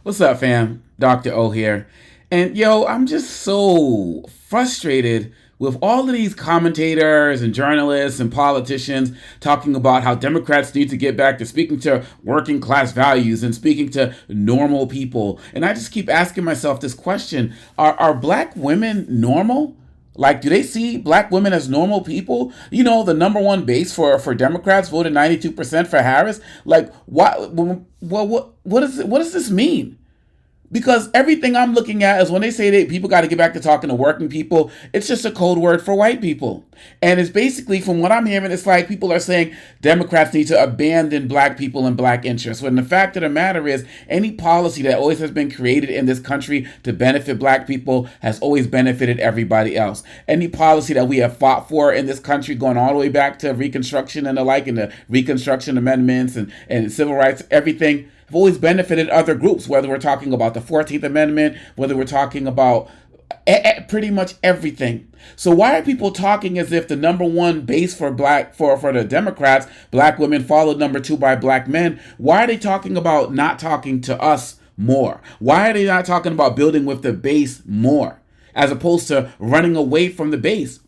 What's up, fam? Dr. O here. And yo, I'm just so frustrated with all of these commentators and journalists and politicians talking about how Democrats need to get back to speaking to working class values and speaking to normal people. And I just keep asking myself this question. Are black women normal? Like, do they see black women as normal people? You know, the number one base for Democrats voted 92% for Harris. Like, what does this mean? Because everything I'm looking at is when they say that people got to get back to talking to working people, it's just a code word for white people. And it's basically, from what I'm hearing, it's like people are saying Democrats need to abandon black people and black interests. When the fact of the matter is, any policy that always has been created in this country to benefit black people has always benefited everybody else. Any policy that we have fought for in this country, going all the way back to Reconstruction and the like, and the Reconstruction Amendments and civil rights, everything, have always benefited other groups, whether we're talking about the 14th Amendment, whether we're talking about pretty much everything. So why are people talking as if the number one base for the Democrats, black women, followed number two by black men? Why are they talking about not talking to us more? Why are they not talking about building with the base more, as opposed to running away from the base?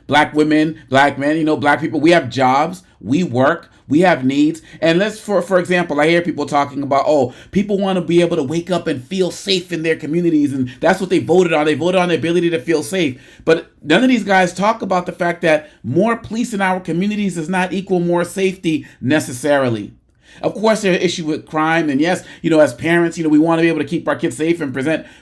Black women, black men, black people, we have jobs, we work, we have needs. And let's, for example, I hear people talking about, oh, people want to be able to wake up and feel safe in their communities, and that's what they voted on. They voted on the ability to feel safe. But none of these guys talk about the fact that more police in our communities does not equal more safety necessarily. Of course, there's an issue with crime, and yes, as parents, we want to be able to keep our kids safe and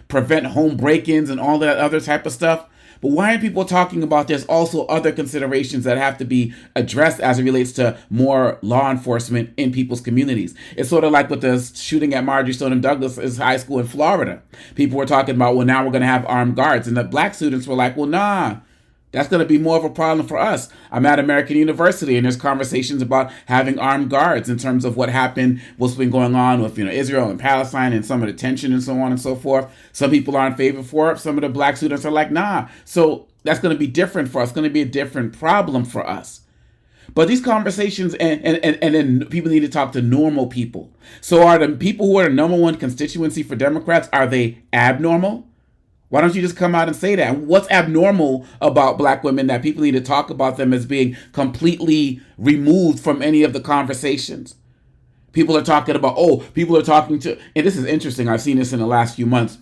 prevent home break-ins and all that other type of stuff. But why aren't people talking about there's also other considerations that have to be addressed as it relates to more law enforcement in people's communities? It's sort of like with the shooting at Marjorie Stoneman Douglas' high school in Florida. People were talking about, well, now we're going to have armed guards. And the black students were like, well, nah, that's going to be more of a problem for us. I'm at American University, and there's conversations about having armed guards in terms of what's been going on with Israel and Palestine and some of the tension and so on and so forth. Some people are in favor for it. Some of the black students are like, nah. So that's going to be different for us. It's going to be a different problem for us. But these conversations, and then people need to talk to normal people. So are the people who are the number one constituency for Democrats, are they abnormal? Why don't you just come out and say that? What's abnormal about black women that people need to talk about them as being completely removed from any of the conversations? People are talking about, and this is interesting, I've seen this in the last few months.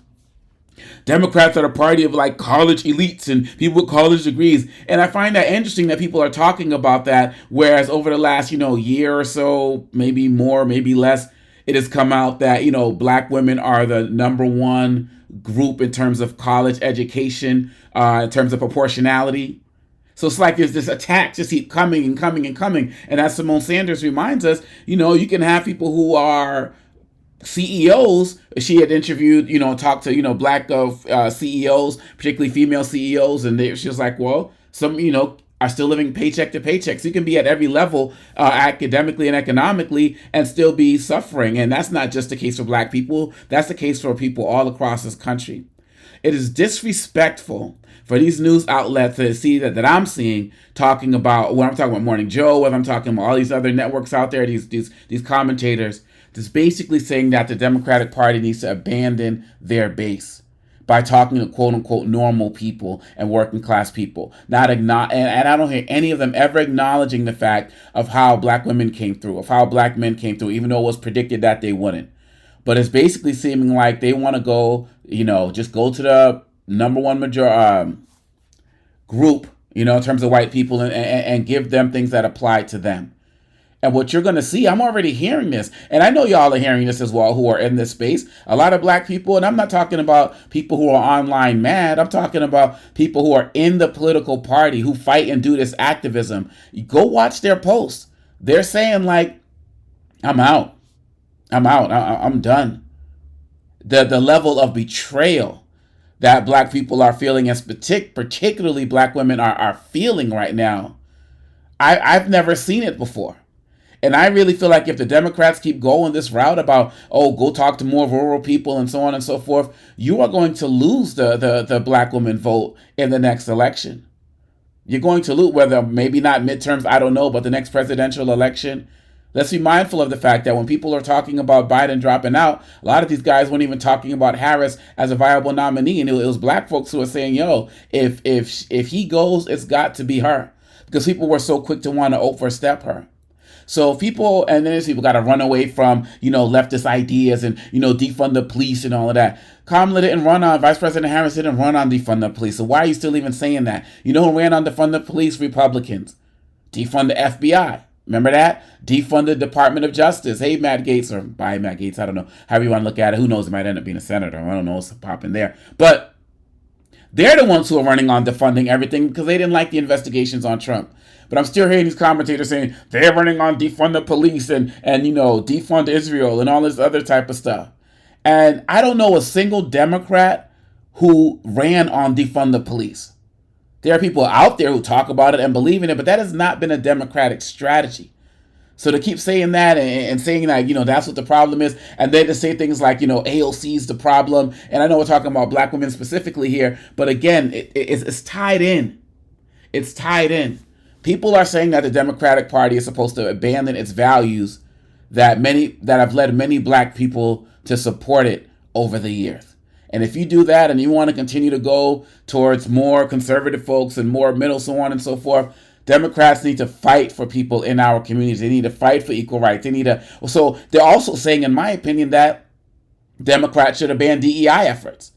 Democrats are the party of like college elites and people with college degrees. And I find that interesting that people are talking about that, whereas over the last, year or so, maybe more, maybe less, it has come out that, black women are the number one group in terms of college education, in terms of proportionality. So it's like there's this attack just keep coming and coming and coming. And as Simone Sanders reminds us, you can have people who are CEOs. She had interviewed, talked to, black CEOs, particularly female CEOs. And she was like, well, some, are still living paycheck to paycheck. So you can be at every level academically and economically and still be suffering. And that's not just the case for black people. That's the case for people all across this country. It is disrespectful for these news outlets to see that I'm seeing talking about, when I'm talking about Morning Joe, whether I'm talking about all these other networks out there, these commentators, just basically saying that the Democratic Party needs to abandon their base by talking to quote unquote normal people and working class people. And I don't hear any of them ever acknowledging the fact of how black women came through, of how black men came through, even though it was predicted that they wouldn't. But it's basically seeming like they want to go, just go to the number one group, in terms of white people and give them things that apply to them. And what you're going to see, I'm already hearing this, and I know y'all are hearing this as well who are in this space. A lot of black people, and I'm not talking about people who are online mad. I'm talking about people who are in the political party who fight and do this activism. Go watch their posts. They're saying like, I'm out. I'm done. The level of betrayal that black people are feeling, as particularly black women are feeling right now, I've never seen it before. And I really feel like if the Democrats keep going this route about, go talk to more rural people and so on and so forth, you are going to lose the black woman vote in the next election. You're going to lose, whether maybe not midterms, I don't know, but the next presidential election. Let's be mindful of the fact that when people are talking about Biden dropping out, a lot of these guys weren't even talking about Harris as a viable nominee, and it was black folks who were saying, "Yo, if he goes, it's got to be her," because people were so quick to want to overstep her. So people, and then people got to run away from, leftist ideas and, defund the police and all of that. Kamala didn't run on, Vice President Harris didn't run on defund the police. So why are you still even saying that? You know who ran on defund the police? Republicans. Defund the FBI. Remember that? Defund the Department of Justice. Hey, Matt Gaetz, or by Matt Gaetz, I don't know. However you want to look at it. Who knows? It might end up being a senator. I don't know what's popping there. But they're the ones who are running on defunding everything because they didn't like the investigations on Trump. But I'm still hearing these commentators saying they're running on defund the police and defund Israel and all this other type of stuff. And I don't know a single Democrat who ran on defund the police. There are people out there who talk about it and believe in it, but that has not been a Democratic strategy. So to keep saying that and saying that, that's what the problem is, and then to say things like, AOC is the problem, and I know we're talking about black women specifically here, but again, it's tied in. It's tied in. People are saying that the Democratic Party is supposed to abandon its values that have led many black people to support it over the years. And if you do that and you want to continue to go towards more conservative folks and more middle, so on and so forth, Democrats need to fight for people in our communities. They need to fight for equal rights. So they're also saying, in my opinion, that Democrats should have banned DEI efforts.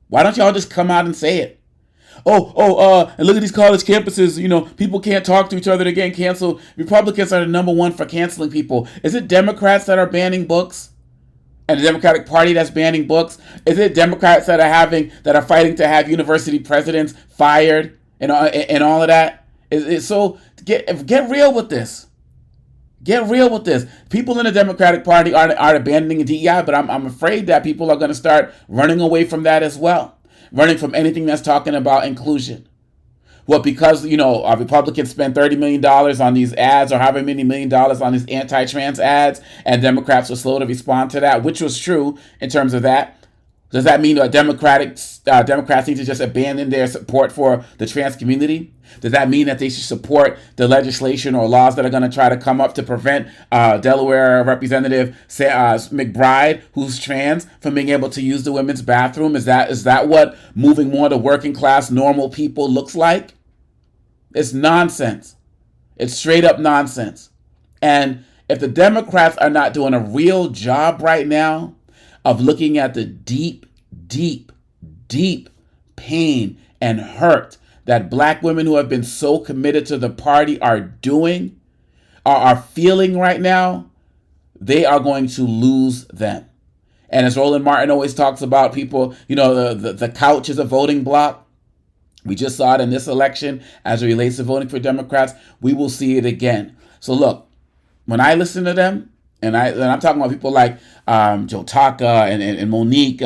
Why don't y'all just come out and say it? And look at these college campuses, people can't talk to each other, they're getting canceled. Republicans are the number one for canceling people. Is it Democrats that are banning books? And the Democratic Party that's banning books? Is it Democrats that are fighting to have university presidents fired and all of that? So get real with this. Get real with this. People in the Democratic Party are abandoning DEI, but I'm afraid that people are going to start running away from that as well. Running from anything that's talking about inclusion. Well, because, our Republicans spend $30 million on these ads or however many $1 million on these anti-trans ads, and Democrats were slow to respond to that, which was true in terms of that. Does that mean that Democrats need to just abandon their support for the trans community? Does that mean that they should support the legislation or laws that are going to try to come up to prevent Delaware Representative McBride, who's trans, from being able to use the women's bathroom? Is that what moving more to working class normal people looks like? It's nonsense. It's straight up nonsense. And if the Democrats are not doing a real job right now of looking at the deep, deep, deep pain and hurt that black women who have been so committed to the party are feeling right now, they are going to lose them. And as Roland Martin always talks about, people, the couch is a voting block. We just saw it in this election as it relates to voting for Democrats. We will see it again. So look, when I listen to them, and I'm talking about people like Joe Taka and Monique,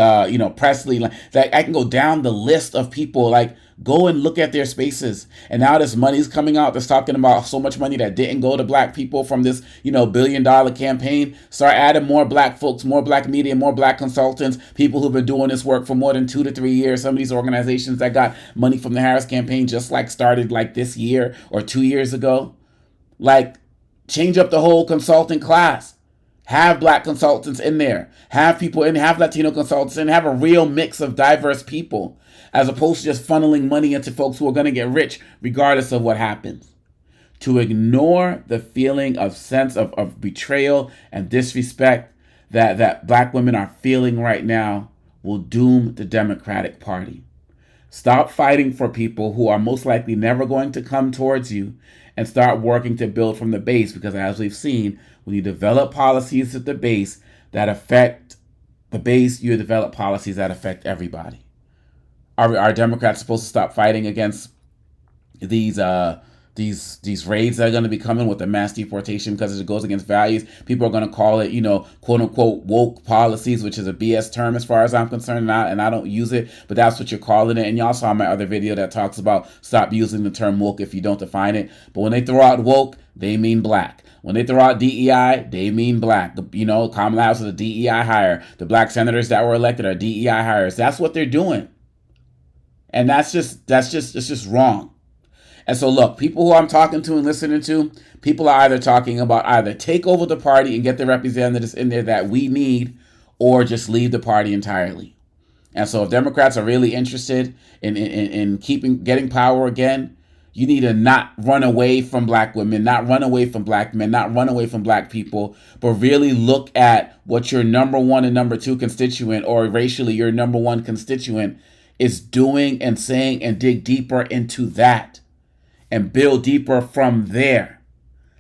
Presley. Like I can go down the list of people. Like go and look at their spaces. And now this money's coming out that's talking about so much money that didn't go to black people from this $1 billion campaign. Start adding more black folks, more black media, more black consultants, people who've been doing this work for more than 2 to 3 years. Some of these organizations that got money from the Harris campaign just started this year or 2 years ago. Change up the whole consulting class. Have black consultants in there. Have people in, have Latino consultants in, have a real mix of diverse people, as opposed to just funneling money into folks who are going to get rich regardless of what happens. To ignore the feeling of sense of betrayal and disrespect that black women are feeling right now will doom the Democratic Party. Stop fighting for people who are most likely never going to come towards you, and start working to build from the base, because as we've seen, when you develop policies at the base that affect the base, you develop policies that affect everybody. Are Democrats supposed to stop fighting against these raids that are going to be coming with the mass deportation because it goes against values? People are going to call it, quote unquote, woke policies, which is a BS term as far as I'm concerned, and I don't use it, but that's what you're calling it. And y'all saw my other video that talks about stop using the term woke if you don't define it. But when they throw out woke, they mean black. When they throw out DEI, they mean black. Kamala Harris is a DEI hire. The black senators that were elected are DEI hires. That's what they're doing. And it's just wrong. And so look, people who I'm talking to and listening to, people are either talking about either take over the party and get the representatives in there that we need, or just leave the party entirely. And so if Democrats are really interested in getting power again, you need to not run away from black women, not run away from black men, not run away from black people, but really look at what your number one and number two constituent, or racially your number one constituent, is doing and saying, and dig deeper into that and build deeper from there.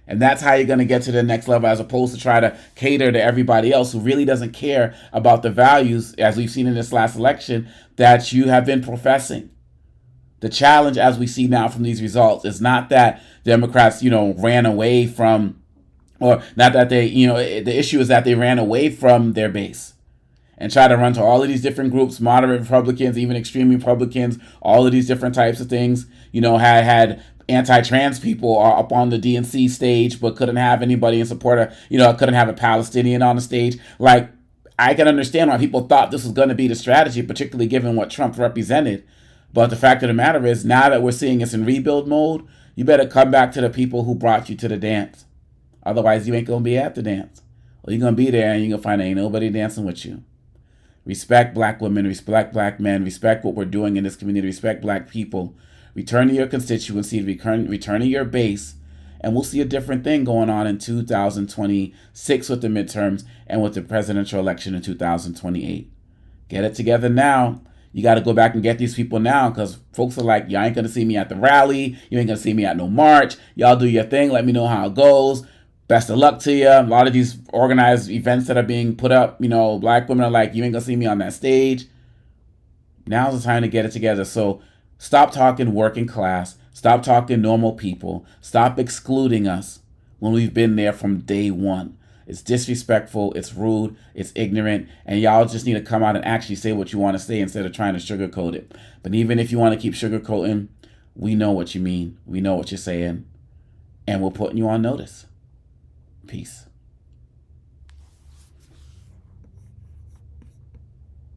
And that's how you're going to get to the next level, as opposed to try to cater to everybody else who really doesn't care about the values, as we've seen in this last election, that you have been professing. The challenge, as we see now from these results, is not that Democrats, ran away from, or not that they, the issue is that they ran away from their base and try to run to all of these different groups, moderate Republicans, even extreme Republicans, all of these different types of things, had anti-trans people are up on the DNC stage, but couldn't have anybody in support of, couldn't have a Palestinian on the stage. Like, I can understand why people thought this was going to be the strategy, particularly given what Trump represented. But the fact of the matter is, now that we're seeing us in rebuild mode, you better come back to the people who brought you to the dance. Otherwise, you ain't going to be at the dance. Or you're going to be there and you're going to find ain't nobody dancing with you. Respect black women, respect black men, respect what we're doing in this community, respect black people. Return to your constituency, return to your base, and we'll see a different thing going on in 2026 with the midterms and with the presidential election in 2028. Get it together now. You got to go back and get these people now, because folks are like, y'all ain't going to see me at the rally. You ain't going to see me at no march. Y'all do your thing. Let me know how it goes. Best of luck to you. A lot of these organized events that are being put up, black women are like, you ain't going to see me on that stage. Now's the time to get it together. So stop talking working class. Stop talking normal people. Stop excluding us when we've been there from day one. It's disrespectful, it's rude, it's ignorant, and y'all just need to come out and actually say what you want to say instead of trying to sugarcoat it. But even if you want to keep sugarcoating, we know what you mean. We know what you're saying, and we're putting you on notice. Peace.